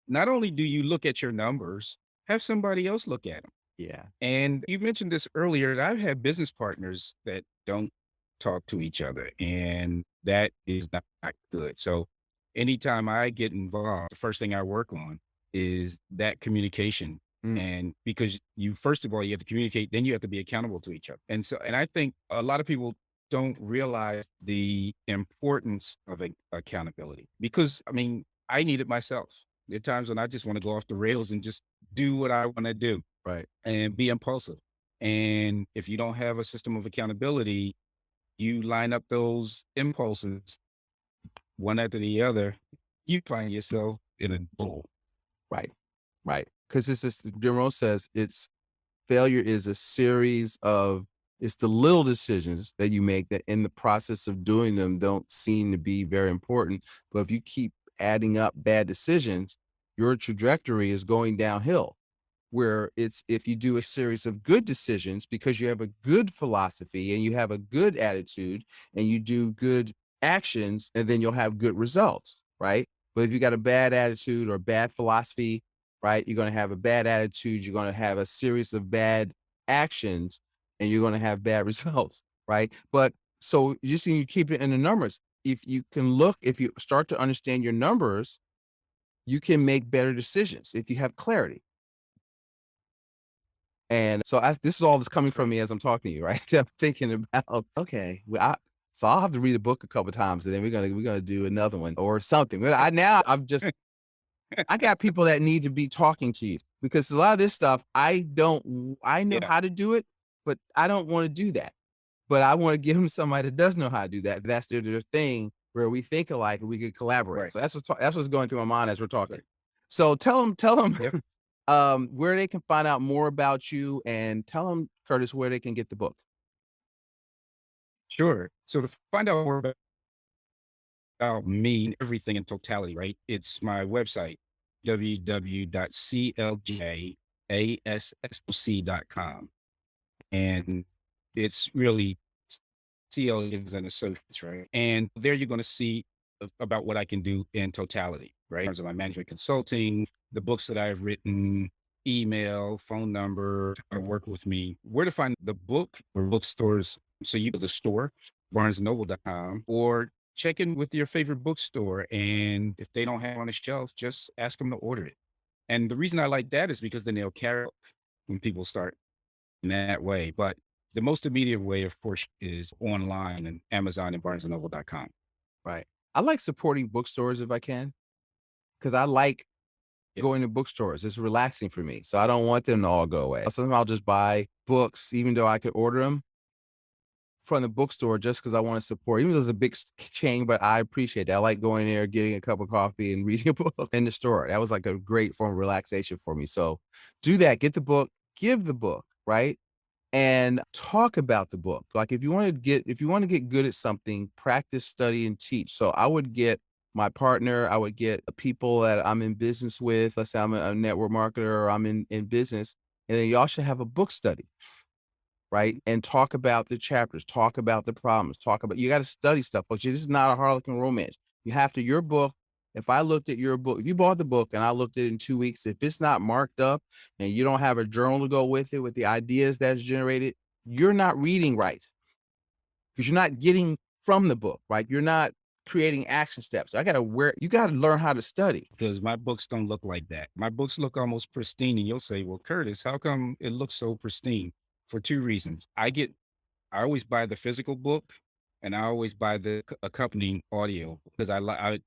Not only do you look at your numbers, have somebody else look at them. Yeah. And you mentioned this earlier, that I've had business partners that don't talk to each other, and that is not good. So anytime I get involved, the first thing I work on is that communication. And because first of all, you have to communicate, then you have to be accountable to each other. And I think a lot of people don't realize the importance of accountability, because I mean, I need it myself. There are times when I just want to go off the rails and just do what I want to do. Right. And be impulsive. And if you don't have a system of accountability, you line up those impulses one after the other, you find yourself in a bowl. Right. Because Jim Rohn says failure is a series of, it's the little decisions that you make that in the process of doing them don't seem to be very important. But if you keep adding up bad decisions, your trajectory is going downhill. Where if you do a series of good decisions because you have a good philosophy and you have a good attitude and you do good actions, and then you'll have good results, right? But if you got a bad attitude or bad philosophy, right, you're going to have a bad attitude, you're going to have a series of bad actions, and you're going to have bad results, right? But So you just need to keep it in the numbers. If you start to understand your numbers, you can make better decisions if you have clarity. And so this is all that's coming from me as I'm talking to you, right? I'm thinking about, okay, so I'll have to read the book a couple of times, and then we're gonna do another one or something. But I got people that need to be talking to you, because a lot of this stuff I know Yeah. how to do it, but I don't want to do that. But I want to give them somebody that does know how to do that. That's their thing, where we think alike and we can collaborate. Right. So that's what's going through my mind as we're talking. So tell them Yep. where they can find out more about you, and tell them, Curtis, where they can get the book. Sure. So to find out more about me and everything in totality, right? It's my website, www.cljassoc.com. And it's really CL and Associates, right? And there you're going to see about what I can do in totality, right? In terms of my management consulting, the books that I've written, email, phone number, or work with me, where to find the book or bookstores. So you go to the store, barnesandnoble.com, or check in with your favorite bookstore. And if they don't have it on the shelf, just ask them to order it. And the reason I like that is because then they'll carry it when people start in that way. But the most immediate way, of course, is online and Amazon and barnesandnoble.com. Right. I like supporting bookstores if I can, because I like Yeah. going to bookstores. It's relaxing for me. So I don't want them to all go away. Sometimes I'll just buy books, even though I could order them from the bookstore, just because I want to support, even though it's a big chain, but I appreciate that. I like going there, getting a cup of coffee and reading a book in the store. That was like a great form of relaxation for me. So do that, get the book, give the book, right? And talk about the book. Like if you want to get good at something, practice, study, and teach. So I would get my partner, I would get people that I'm in business with. Let's say I'm a network marketer, or I'm in business, and then y'all should have a book study, right? And talk about the chapters, talk about the problems, you got to study stuff. But this is not a Harlequin romance. You have to, your book. If I looked at your book, if you bought the book and I looked at it in 2 weeks, if it's not marked up and you don't have a journal to go with it, with the ideas that's generated, you're not reading right, because you're not getting from the book, right? You're not creating action steps. You got to learn how to study. Because my books don't look like that. My books look almost pristine. And you'll say, well, Curtis, how come it looks so pristine? For two reasons. I always buy the physical book, and I always buy the accompanying audio, because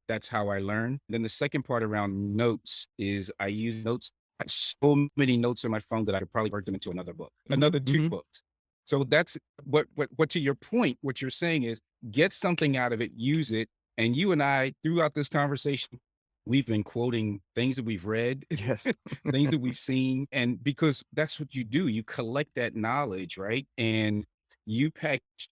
that's how I learn. Then the second part around notes is I use notes. I have so many notes on my phone that I could probably work them into another book, another two books. So that's what to your point, what you're saying is get something out of it, use it. And you and I, throughout this conversation, we've been quoting things that we've read, Yes. things that we've seen. And because that's what you do, you collect that knowledge, right? And you package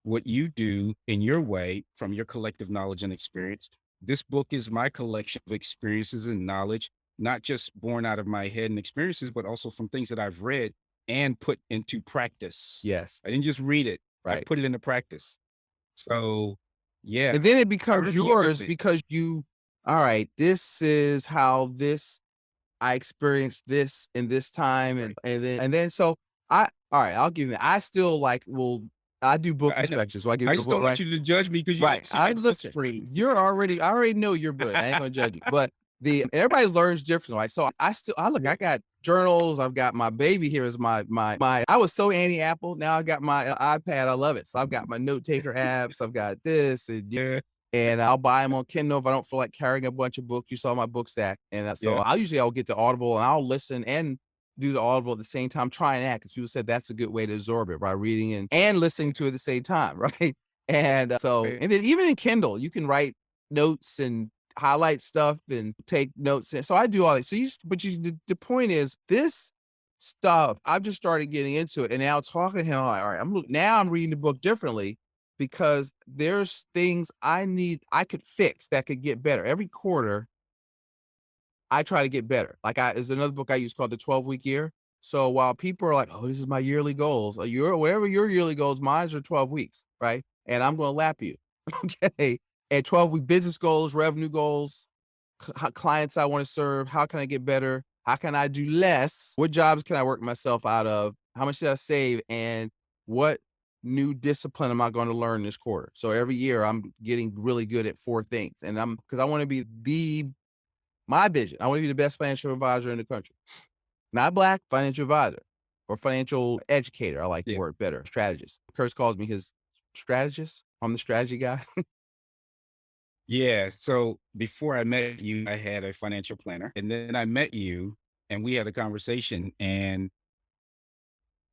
what you do in your way from your collective knowledge and experience. This book is my collection of experiences and knowledge, not just born out of my head and experiences, but also from things that I've read and put into practice. Yes. I didn't just read it. I Right. put it into practice. So yeah. And then it I becomes really yours, love it. because all right, this is how I experienced this in this time. Right. And then, so all right, I'll give you that. I do book I know. inspections. So I give I you just the book, don't right? want you to judge me because you Right. don't see I my books listen. free. I already know you're good. I ain't gonna judge you. But everybody learns differently, right? So I got journals. I've got my baby here is my I was so anti-Apple. Now I got my iPad. I love it. So I've got my note taker apps. I've got this, and I'll buy them on Kindle if I don't feel like carrying a bunch of books. You saw my book stack. And so Yeah. I'll get the Audible, and I'll listen and do the Audible at the same time, trying that, because people said that's a good way to absorb it, by reading and listening to it at the same time, right? And and then even in Kindle, you can write notes and highlight stuff and take notes. And so I do all that. So the point is, this stuff, I've just started getting into it, and now talking to him, I'm like, all right, I'm reading the book differently, because there's things I could fix that could get better. Every quarter, I try to get better. There's another book I use called The 12-Week Year. So while people are like, oh, this is my yearly goals, or whatever your yearly goals, mine are 12 weeks, right? And I'm going to lap you. Okay. And 12-week business goals, revenue goals, clients I want to serve. How can I get better? How can I do less? What jobs can I work myself out of? How much should I save? And what new discipline am I going to learn this quarter? So every year I'm getting really good at 4 things. And because I want to be my vision. I want to be the best financial advisor in the country. Not black financial advisor or financial educator. I like the Yeah. word better. Strategist. Curtis calls me his strategist. I'm the strategy guy. Yeah. So before I met you, I had a financial planner, and then I met you and we had a conversation, and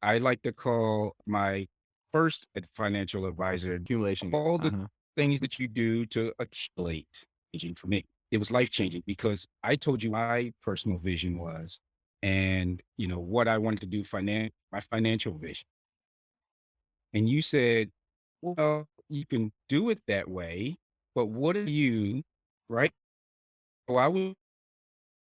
I like to call my first financial advisor Accumulation guy. all the things that you do to accumulate changing for me. It was life changing because I told you my personal vision was, and what I wanted to do, my financial vision. And you said, well, you can do it that way, but what are you, right? So I was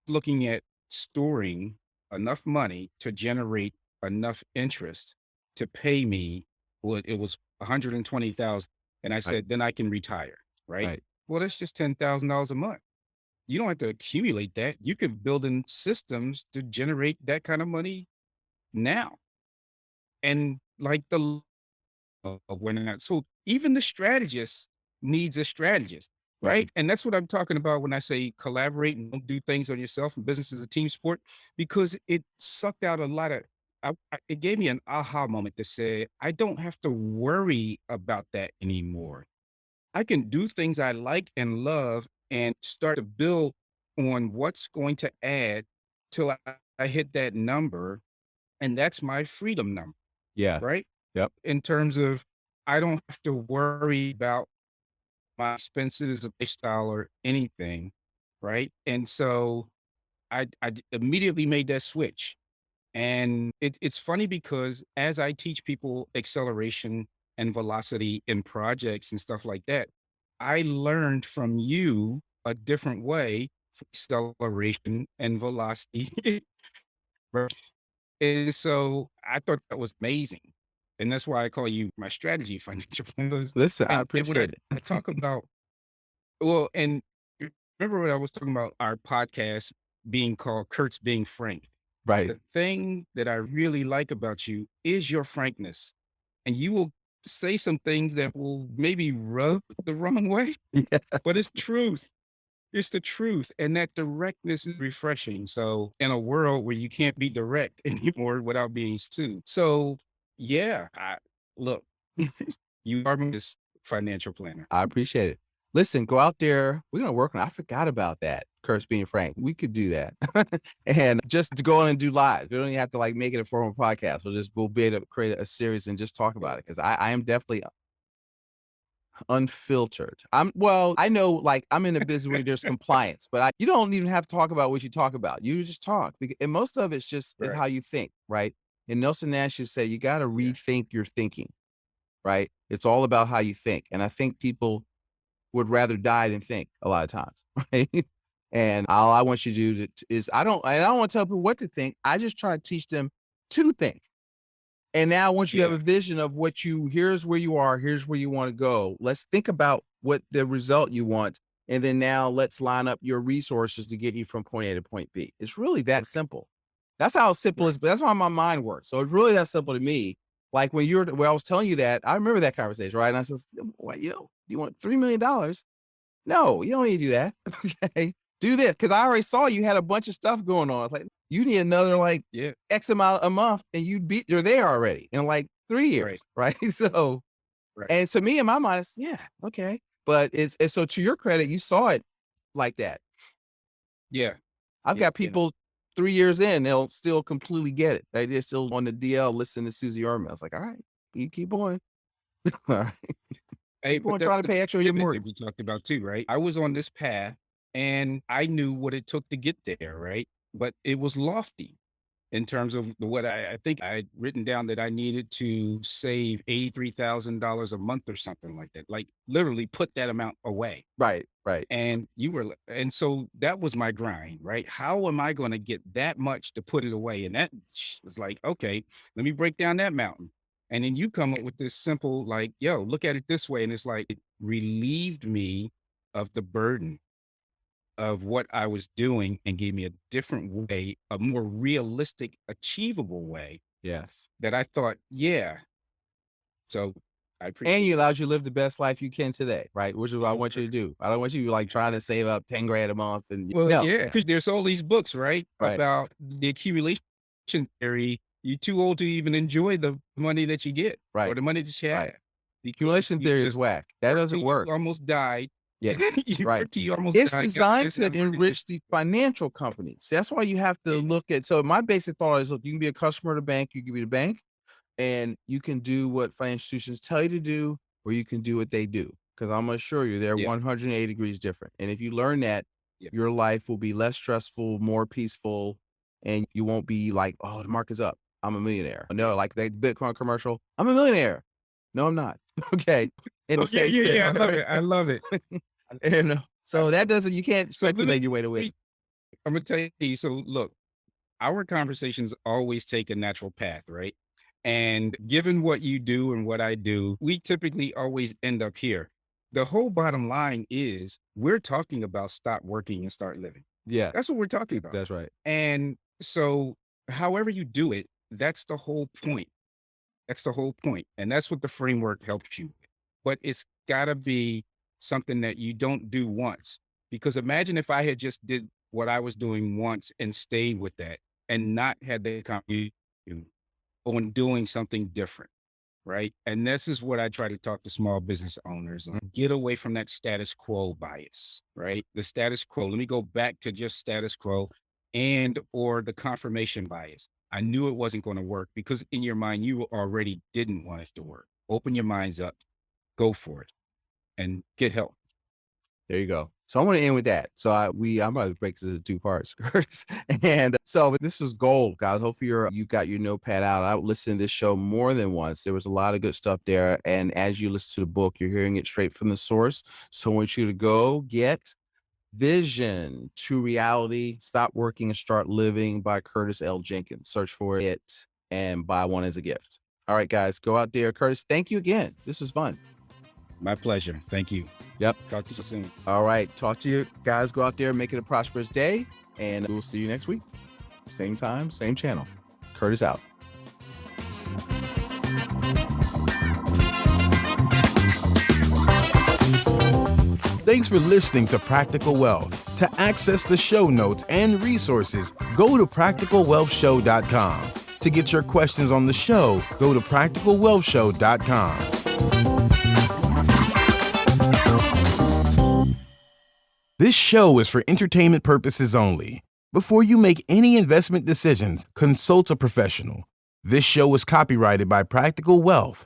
looking at storing enough money to generate enough interest to pay me what it was 120,000. And I Right. said, then I can retire. Right. Right. Well, that's just $10,000 a month. You don't have to accumulate that. You can build in systems to generate that kind of money now. And like when not, so even the strategist needs a strategist, Right. right? And that's what I'm talking about when I say collaborate and don't do things on yourself, and business is a team sport, because it sucked out a lot of, it gave me an aha moment to say, I don't have to worry about that anymore. I can do things I like and love and start to build on what's going to add till I hit that number. And that's my freedom number, Yes. right? Yep. In terms of, I don't have to worry about my expenses, lifestyle, or anything, right? And so immediately made that switch. And it's funny because as I teach people acceleration and velocity in projects and stuff like that, I learned from you a different way for acceleration and velocity. Right. And so I thought that was amazing. And that's why I call you my strategy financial planners. Listen, I And what I, appreciate it. I talk about, well, and remember what I was talking about our podcast being called Kurt's Being Frank. Right. The thing that I really like about you is your frankness. And you will say some things that will maybe rub the wrong way, Yeah. but it's truth. It's the truth. And that directness is refreshing. So in a world where you can't be direct anymore without being sued. So yeah, look, you are my financial planner. I appreciate it. Listen, go out there. We're gonna work on it. I forgot about that. Curse being frank. We could do that. And just to go on and do live. We don't even have to like make it a formal podcast. We'll be able to create a series and just talk about it. Cause I am definitely unfiltered. I know like I'm in a business where there's compliance, but you don't even have to talk about what you talk about. You just talk. And most of it's just is Right. how you think, right? And Nelson Nash used to say, you got to rethink your thinking, right? It's all about how you think. And I think people would rather die than think a lot of times, right? And all I want you to do is I don't want to tell people what to think. I just try to teach them to think. And now once you have a vision of here's where you are, here's where you want to go. Let's think about what the result you want. And then now let's line up your resources to get you from point A to point B. It's really that simple. That's how simple it is, but that's how my mind works. So it's really that simple to me. Like when I was telling you that, I remember that conversation, right? And I says, what, do you want $3 million? No, you don't need to do that. Okay. Do this. Cause I already saw you had a bunch of stuff going on. It's like, you need another like X amount a month and you're there already in like 3 years. Right. So, and to me in my mind, it's okay. But it's so to your credit, you saw it like that. Yeah. I've got people 3 years in, they'll still completely get it. They're still on the DL listening to Susie Orman. I was like, all right, you keep going. All right. Hey, Keep but on that's trying to the pay extra on your pivot mortgage. that we talked about too, right? I was on this path and I knew what it took to get there, right? But it was lofty in terms of what I think I had written down that I needed to save $83,000 a month or something like that. Like literally put that amount away. Right. Right. And and so that was my grind, right? How am I going to get that much to put it away? And that was like, okay, let me break down that mountain. And then you come up with this simple, like, yo, look at it this way. And it's like, it relieved me of the burden of what I was doing and gave me a different way, a more realistic, achievable way Yes. that I thought, yeah, So I appreciate And he allows you to live the best life you can today, right? Which is what I want you to do. I don't want you like trying to save up 10 grand a month and Well, no, yeah, because there's all these books, right, right, about the accumulation theory. You're too old to even enjoy the money that you get or right, the money that you have. right. Because Accumulation you theory is just whack. That worked doesn't till work. you almost died. Yeah, You right. worked till you almost It's died, got designed this to amount of money. enrich the financial companies. That's why you have to look at. So my basic thought is, look, you can be a customer of the bank. You can be the bank, and you can do what financial institutions tell you to do, or you can do what they do. Because I'm gonna assure you, they're Yeah, 180 degrees different. And if you learn that, yeah. your life will be less stressful, more peaceful, and you won't be like, oh, the market's up. I'm a millionaire. No, like that Bitcoin commercial. I'm a millionaire. No, I'm not. Okay. And Oh, the yeah, same yeah, thing. yeah, I love it, I love it. You know, I so that doesn't, you can't so let speculate your way to win. me Imma tell you, so look, our conversations always take a natural path, right? And given what you do and what I do, we typically always end up here. The whole bottom line is we're talking about stop working and start living. Yeah, That's what we're talking about. that's right. And so, however you do it, that's the whole point. That's the whole point. And that's what the framework helps you with. But it's got to be something that you don't do once. Because imagine if I had just did what I was doing once and stayed with that and not had the conversation on doing something different. Right. And this is what I try to talk to small business owners on. Get away from that status quo bias, right? The status quo. Let me go back to just status quo and or the confirmation bias. I knew it wasn't going to work because in your mind, you already didn't want it to work. Open your minds up, go for it and get help. There you go. So I want to end with that. So I'm going to break this into two parts, Curtis. And so this was gold, guys. Hopefully you got your notepad out. I listened to this show more than once. There was a lot of good stuff there. And as you listen to the book, you're hearing it straight from the source. So I want you to go get Vision to Reality, Stop Working and Start Living by Curtis L. Jenkins. Search for it and buy one as a gift. All right, guys, go out there. Curtis, thank you again. This was fun. My pleasure. Thank you. Yep. Talk to you soon. All right. Talk to you guys. Go out there, make it a prosperous day. And we'll see you next week. Same time, same channel. Curtis out. Thanks for listening to Practical Wealth. To access the show notes and resources, go to practicalwealthshow.com. To get your questions on the show, go to practicalwealthshow.com. This show is for entertainment purposes only. Before you make any investment decisions, consult a professional. This show is copyrighted by Practical Wealth,